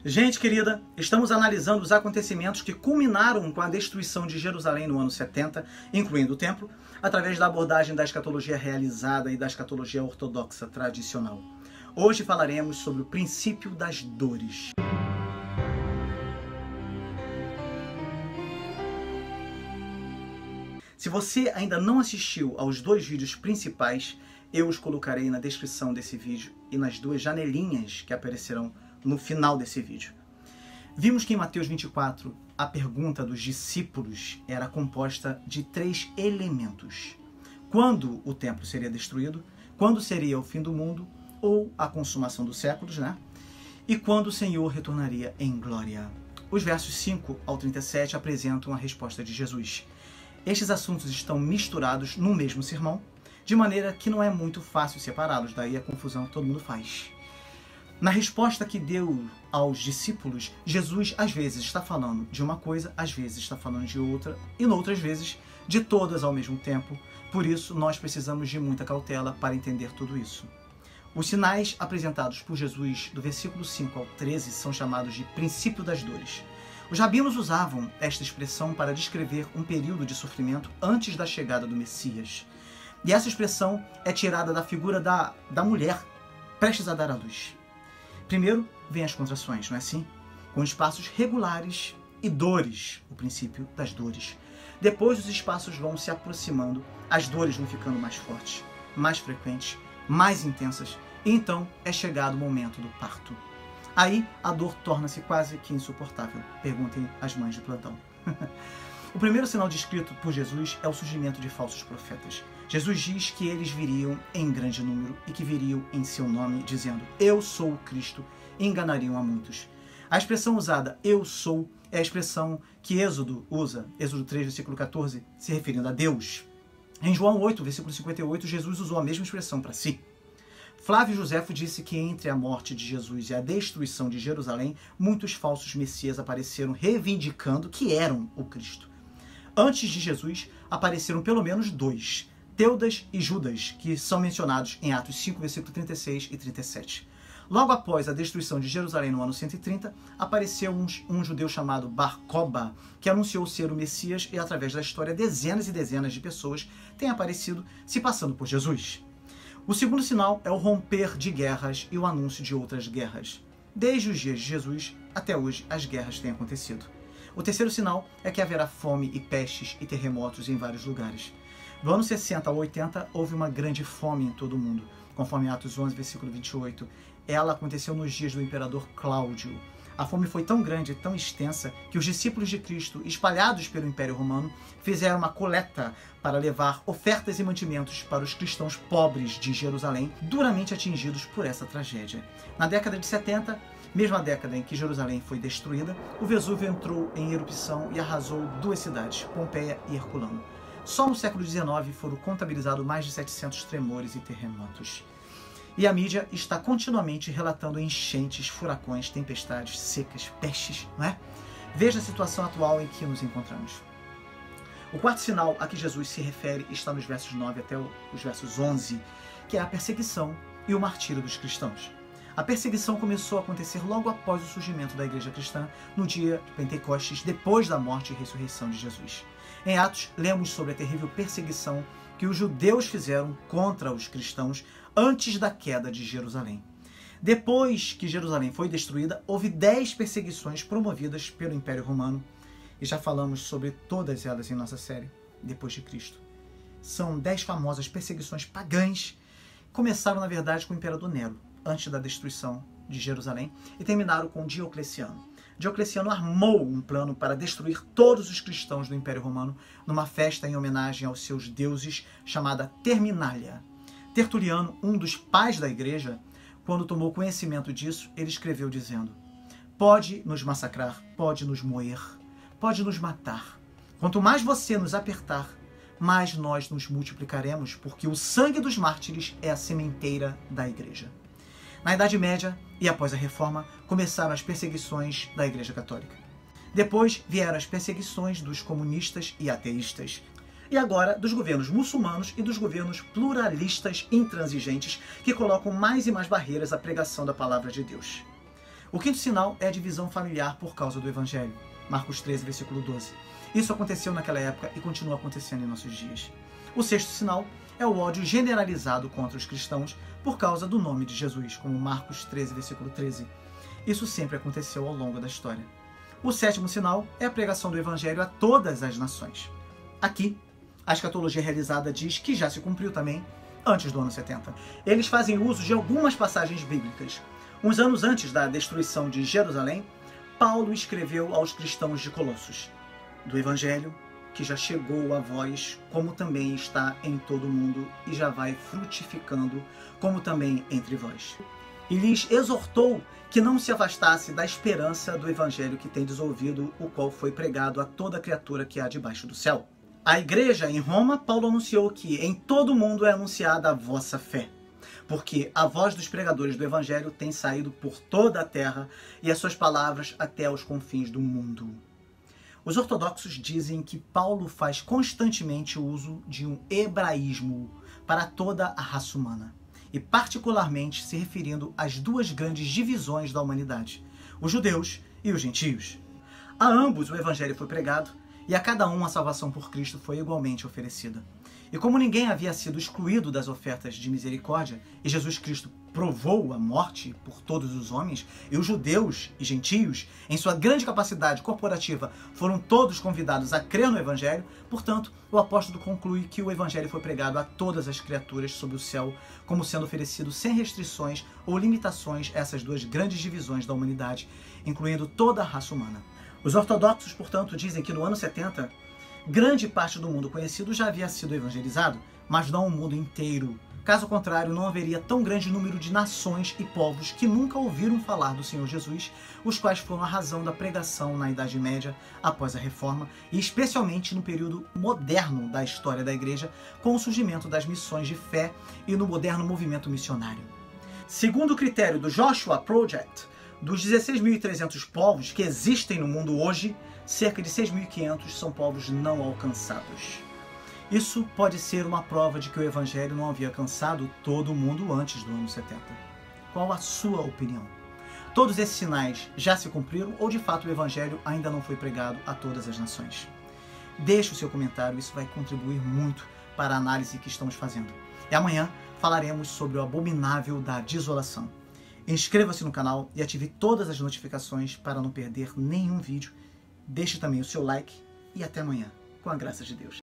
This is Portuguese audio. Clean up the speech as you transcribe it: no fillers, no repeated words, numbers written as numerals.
Gente querida, estamos analisando os acontecimentos que culminaram com a destruição de Jerusalém no ano 70, incluindo o templo, através da abordagem da escatologia realizada e da escatologia ortodoxa tradicional. Hoje falaremos sobre o princípio das dores. Se você ainda não assistiu aos dois vídeos principais, eu os colocarei na descrição desse vídeo e nas duas janelinhas que aparecerão no final desse vídeo. Vimos que em Mateus 24, a pergunta dos discípulos era composta de 3 elementos. Quando o templo seria destruído, quando seria o fim do mundo, ou a consumação dos séculos, E quando o Senhor retornaria em glória. Os versos 5 ao 37 apresentam a resposta de Jesus. Estes assuntos estão misturados no mesmo sermão, de maneira que não é muito fácil separá-los, daí a confusão que todo mundo faz. Na resposta que deu aos discípulos, Jesus às vezes está falando de uma coisa, às vezes está falando de outra, e noutras vezes de todas ao mesmo tempo. Por isso, nós precisamos de muita cautela para entender tudo isso. Os sinais apresentados por Jesus do versículo 5 ao 13 são chamados de princípio das dores. Os rabinos usavam esta expressão para descrever um período de sofrimento antes da chegada do Messias. E essa expressão é tirada da figura da mulher prestes a dar à luz. Primeiro vem as contrações, não é assim? Com espaços regulares e dores, o princípio das dores. Depois os espaços vão se aproximando, as dores vão ficando mais fortes, mais frequentes, mais intensas, e então é chegado o momento do parto. Aí a dor torna-se quase que insuportável. Perguntem às mães de plantão. O primeiro sinal descrito por Jesus é o surgimento de falsos profetas. Jesus diz que eles viriam em grande número e que viriam em seu nome, dizendo, eu sou o Cristo, e enganariam a muitos. A expressão usada, eu sou, é a expressão que Êxodo usa, Êxodo 3, versículo 14, se referindo a Deus. Em João 8, versículo 58, Jesus usou a mesma expressão para si. Flávio Josefo disse que entre a morte de Jesus e a destruição de Jerusalém, muitos falsos messias apareceram reivindicando que eram o Cristo. Antes de Jesus, apareceram pelo menos 2, Teudas e Judas, que são mencionados em Atos 5, versículo 36 e 37. Logo após a destruição de Jerusalém no ano 130, apareceu um judeu chamado Bar-Koba, que anunciou ser o Messias e, através da história, dezenas e dezenas de pessoas têm aparecido se passando por Jesus. O segundo sinal é o romper de guerras e o anúncio de outras guerras. Desde os dias de Jesus até hoje, as guerras têm acontecido. O terceiro sinal é que haverá fome e pestes e terremotos em vários lugares. Do ano 60 ao 80, houve uma grande fome em todo o mundo. Conforme Atos 11, versículo 28, ela aconteceu nos dias do imperador Cláudio. A fome foi tão grande e tão extensa que os discípulos de Cristo, espalhados pelo Império Romano, fizeram uma coleta para levar ofertas e mantimentos para os cristãos pobres de Jerusalém, duramente atingidos por essa tragédia. Na década de 70, mesma década em que Jerusalém foi destruída, o Vesúvio entrou em erupção e arrasou 2 cidades, Pompeia e Herculano. Só no século XIX foram contabilizados mais de 700 tremores e terremotos. E a mídia está continuamente relatando enchentes, furacões, tempestades, secas, pestes, não é? Veja a situação atual em que nos encontramos. O quarto sinal a que Jesus se refere está nos versos 9 até os versos 11, que é a perseguição e o martírio dos cristãos. A perseguição começou a acontecer logo após o surgimento da igreja cristã, no dia de Pentecostes, depois da morte e ressurreição de Jesus. Em Atos, lemos sobre a terrível perseguição que os judeus fizeram contra os cristãos antes da queda de Jerusalém. Depois que Jerusalém foi destruída, houve 10 perseguições promovidas pelo Império Romano, e já falamos sobre todas elas em nossa série, depois de Cristo. São 10 famosas perseguições pagãs, começaram na verdade com o Imperador Nero, antes da destruição de Jerusalém, e terminaram com Diocleciano. Diocleciano armou um plano para destruir todos os cristãos do Império Romano numa festa em homenagem aos seus deuses chamada Terminália. Tertuliano, um dos pais da igreja, quando tomou conhecimento disso, ele escreveu dizendo: pode nos massacrar, pode nos moer, pode nos matar. Quanto mais você nos apertar, mais nós nos multiplicaremos, porque o sangue dos mártires é a sementeira da igreja. Na Idade Média e após a Reforma, começaram as perseguições da Igreja Católica. Depois vieram as perseguições dos comunistas e ateístas. E agora dos governos muçulmanos e dos governos pluralistas intransigentes que colocam mais e mais barreiras à pregação da palavra de Deus. O quinto sinal é a divisão familiar por causa do Evangelho. Marcos 13, versículo 12. Isso aconteceu naquela época e continua acontecendo em nossos dias. O sexto sinal é o ódio generalizado contra os cristãos por causa do nome de Jesus, como Marcos 13, versículo 13. Isso sempre aconteceu ao longo da história. O sétimo sinal é a pregação do Evangelho a todas as nações. Aqui, a escatologia realizada diz que já se cumpriu também antes do ano 70. Eles fazem uso de algumas passagens bíblicas. Uns anos antes da destruição de Jerusalém, Paulo escreveu aos cristãos de Colossos do Evangelho, que já chegou a vós, como também está em todo o mundo e já vai frutificando, como também entre vós. E lhes exortou que não se afastasse da esperança do Evangelho que tendes ouvido, o qual foi pregado a toda criatura que há debaixo do céu. À igreja em Roma, Paulo anunciou que em todo o mundo é anunciada a vossa fé, porque a voz dos pregadores do Evangelho tem saído por toda a terra e as suas palavras até os confins do mundo. Os ortodoxos dizem que Paulo faz constantemente o uso de um hebraísmo para toda a raça humana, e particularmente se referindo às duas grandes divisões da humanidade, os judeus e os gentios. A ambos o Evangelho foi pregado, e a cada um a salvação por Cristo foi igualmente oferecida. E como ninguém havia sido excluído das ofertas de misericórdia, e Jesus Cristo provou a morte por todos os homens, e os judeus e gentios, em sua grande capacidade corporativa, foram todos convidados a crer no Evangelho, portanto, o apóstolo conclui que o Evangelho foi pregado a todas as criaturas sob o céu, como sendo oferecido sem restrições ou limitações a essas duas grandes divisões da humanidade, incluindo toda a raça humana. Os ortodoxos, portanto, dizem que no ano 70, grande parte do mundo conhecido já havia sido evangelizado, mas não o mundo inteiro. Caso contrário, não haveria tão grande número de nações e povos que nunca ouviram falar do Senhor Jesus, os quais foram a razão da pregação na Idade Média, após a Reforma, e especialmente no período moderno da história da Igreja, com o surgimento das missões de fé e no moderno movimento missionário. Segundo o critério do Joshua Project, dos 16.300 povos que existem no mundo hoje, cerca de 6.500 são povos não alcançados. Isso pode ser uma prova de que o Evangelho não havia alcançado todo o mundo antes do ano 70. Qual a sua opinião? Todos esses sinais já se cumpriram ou de fato o Evangelho ainda não foi pregado a todas as nações? Deixe o seu comentário, isso vai contribuir muito para a análise que estamos fazendo. E amanhã falaremos sobre o abominável da desolação. Inscreva-se no canal e ative todas as notificações para não perder nenhum vídeo. Deixe também o seu like e até amanhã, com a graça de Deus.